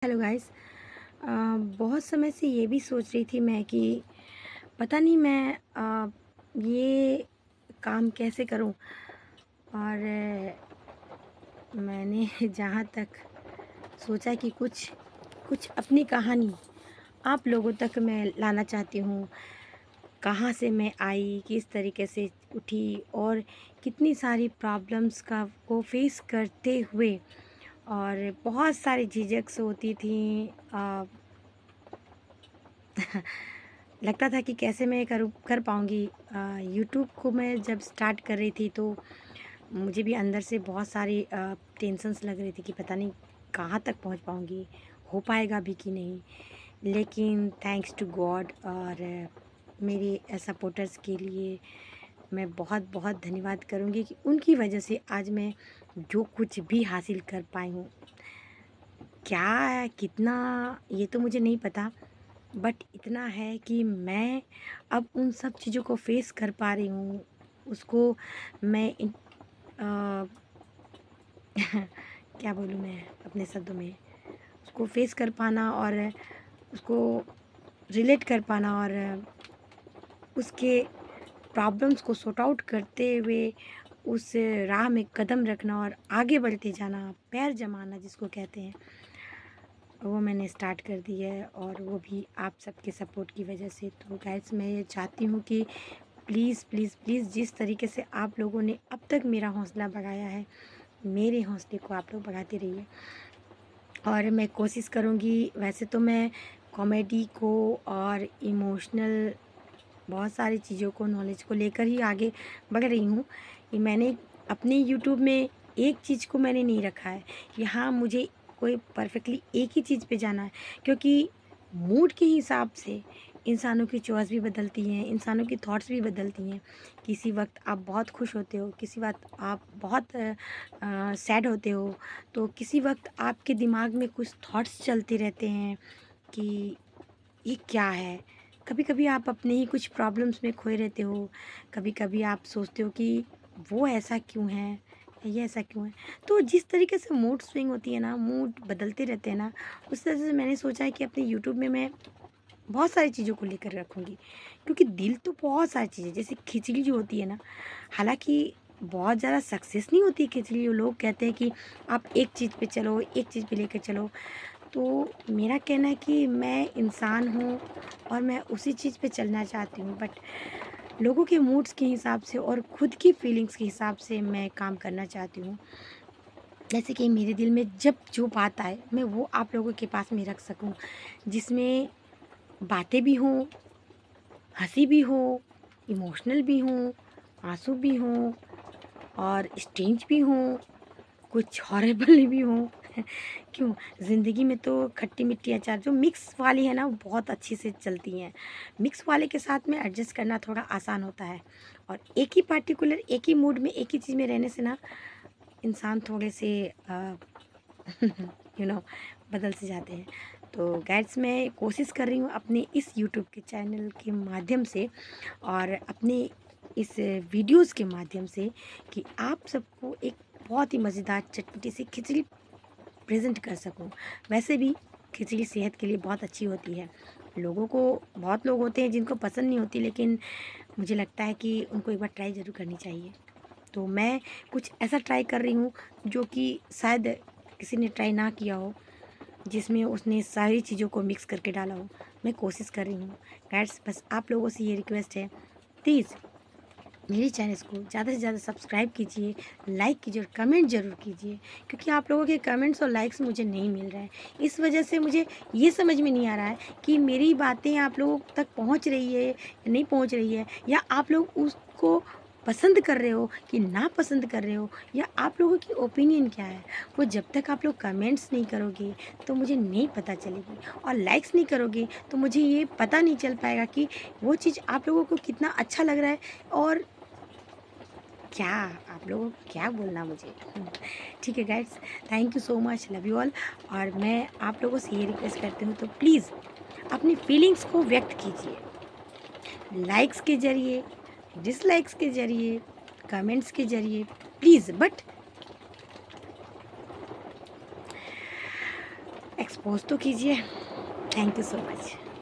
Hello guys. बहुत समय से ये भी सोच रही थी मैं कि पता नहीं मैं ये काम कैसे करूं। और मैंने जहाँ तक सोचा कि कुछ कुछ अपनी कहानी आप लोगों तक मैं लाना चाहती हूँ। कहाँ से मैं आई, किस तरीके से उठी और कितनी सारी प्रॉब्लम्स का को फेस करते हुए और बहुत सारी झिझक्स होती थी। लगता था कि कैसे मैं कर पाऊँगी। यूट्यूब को मैं जब स्टार्ट कर रही थी तो मुझे भी अंदर से बहुत सारी टेंशन्स लग रही थी कि पता नहीं कहाँ तक पहुँच पाऊँगी, हो पाएगा भी कि नहीं। लेकिन थैंक्स टू गॉड और मेरे सपोर्टर्स के लिए मैं बहुत बहुत धन्यवाद करूँगी कि उनकी वजह से आज मैं जो कुछ भी हासिल कर पाई हूँ। क्या कितना ये तो मुझे नहीं पता, बट इतना है कि मैं अब उन सब चीज़ों को फेस कर पा रही हूँ। उसको मैं क्या बोलूँ मैं अपने शब्दों में, उसको फेस कर पाना और उसको रिलेट कर पाना और उसके प्रॉब्लम्स को सॉर्ट आउट करते हुए उस राह में कदम रखना और आगे बढ़ते जाना, पैर जमाना जिसको कहते हैं, वो मैंने स्टार्ट कर दी है और वो भी आप सबके सपोर्ट की वजह से। तो गाइस मैं ये चाहती हूँ कि प्लीज़ प्लीज़ प्लीज़ जिस तरीके से आप लोगों ने अब तक मेरा हौसला बढ़ाया है, मेरे हौसले को आप लोग बढ़ाते रहिए। और मैं कोशिश करूँगी, वैसे तो मैं कॉमेडी को और इमोशनल बहुत सारी चीज़ों को, नॉलेज को लेकर ही आगे बढ़ रही हूँ। कि मैंने अपने यूट्यूब में एक चीज़ को मैंने नहीं रखा है कि हाँ मुझे कोई परफेक्टली एक ही चीज़ पे जाना है, क्योंकि मूड के हिसाब से इंसानों की चॉइस भी बदलती हैं, इंसानों की थॉट्स भी बदलती हैं। किसी वक्त आप बहुत खुश होते हो, किसी वक्त आप बहुत सैड होते हो, तो किसी वक्त आपके दिमाग में कुछ थॉट्स चलते रहते हैं कि ये क्या है। कभी कभी आप अपने ही कुछ प्रॉब्लम्स में खोए रहते हो, कभी कभी आप सोचते हो कि वो ऐसा क्यों है, ये ऐसा क्यों है। तो जिस तरीके से मूड स्विंग होती है ना, मूड बदलते रहते हैं ना, उस तरह से मैंने सोचा है कि अपने यूट्यूब में मैं बहुत सारी चीज़ों को लेकर रखूँगी। क्योंकि दिल तो बहुत सारी चीज़ें, जैसे खिचड़ी जो होती है ना, हालाँकि बहुत ज़्यादा सक्सेस नहीं होती खिचड़ी। लोग कहते हैं कि आप एक चीज़ पे चलो, एक चीज़ पे लेकर चलो। तो मेरा कहना है कि मैं इंसान हूँ और मैं उसी चीज़ पे चलना चाहती हूँ, बट लोगों के मूड्स के हिसाब से और खुद की फीलिंग्स के हिसाब से मैं काम करना चाहती हूँ। जैसे कि मेरे दिल में जब जो बात आए मैं वो आप लोगों के पास में रख सकूँ, जिसमें बातें भी हों, हँसी भी हो, इमोशनल भी हों, आँसू भी हों और स्ट्रेंज भी हों, कुछ हॉरेबल भी हों। क्यों? ज़िंदगी में तो खट्टी-मीठी अचार जो मिक्स वाली है ना, वो बहुत अच्छी से चलती हैं। मिक्स वाले के साथ में एडजस्ट करना थोड़ा आसान होता है और एक ही पार्टिकुलर एक ही मूड में एक ही चीज़ में रहने से ना इंसान थोड़े से यू नो बदल से जाते हैं। तो गाइड्स मैं कोशिश कर रही हूँ अपने इस यूट्यूब के चैनल के माध्यम से और अपने इस वीडियोस के माध्यम से कि आप सबको एक बहुत ही मज़ेदार चटपटी सी खिचड़ी प्रेज़ेंट कर सकूँ। वैसे भी खिचड़ी सेहत के लिए बहुत अच्छी होती है। लोगों को, बहुत लोग होते हैं जिनको पसंद नहीं होती, लेकिन मुझे लगता है कि उनको एक बार ट्राई ज़रूर करनी चाहिए। तो मैं कुछ ऐसा ट्राई कर रही हूँ जो कि शायद किसी ने ट्राई ना किया हो, जिसमें उसने सारी चीज़ों को मिक्स करके डाला हो। मैं कोशिश कर रही हूँ। गाइस बस आप लोगों से ये रिक्वेस्ट है, प्लीज़ मेरे चैनल्स को ज़्यादा से ज़्यादा सब्सक्राइब कीजिए, लाइक कीजिए और कमेंट ज़रूर कीजिए, क्योंकि आप लोगों के कमेंट्स और लाइक्स मुझे नहीं मिल रहे हैं। इस वजह से मुझे ये समझ में नहीं आ रहा है कि मेरी बातें आप लोगों तक पहुंच रही है या नहीं पहुंच रही है, या आप लोग उसको पसंद कर रहे हो कि ना पसंद कर रहे हो, या आप लोगों की ओपिनियन क्या है। वो जब तक आप लोग कमेंट्स नहीं करोगे तो मुझे नहीं पता चलेगी, और लाइक्स नहीं करोगे तो मुझे ये पता नहीं चल पाएगा कि वो चीज़ आप लोगों को कितना अच्छा लग रहा है और क्या आप लोगों को क्या बोलना मुझे। ठीक है guides, thank you so much, love you all. और मैं आप लोगों से ये रिक्वेस्ट करती हूँ, तो प्लीज़ अपनी फीलिंग्स को व्यक्त कीजिए, लाइक्स के ज़रिए, डिसलाइक्स के ज़रिए, कमेंट्स के ज़रिए, प्लीज़, बट पोस्ट तो कीजिए। Thank you so much.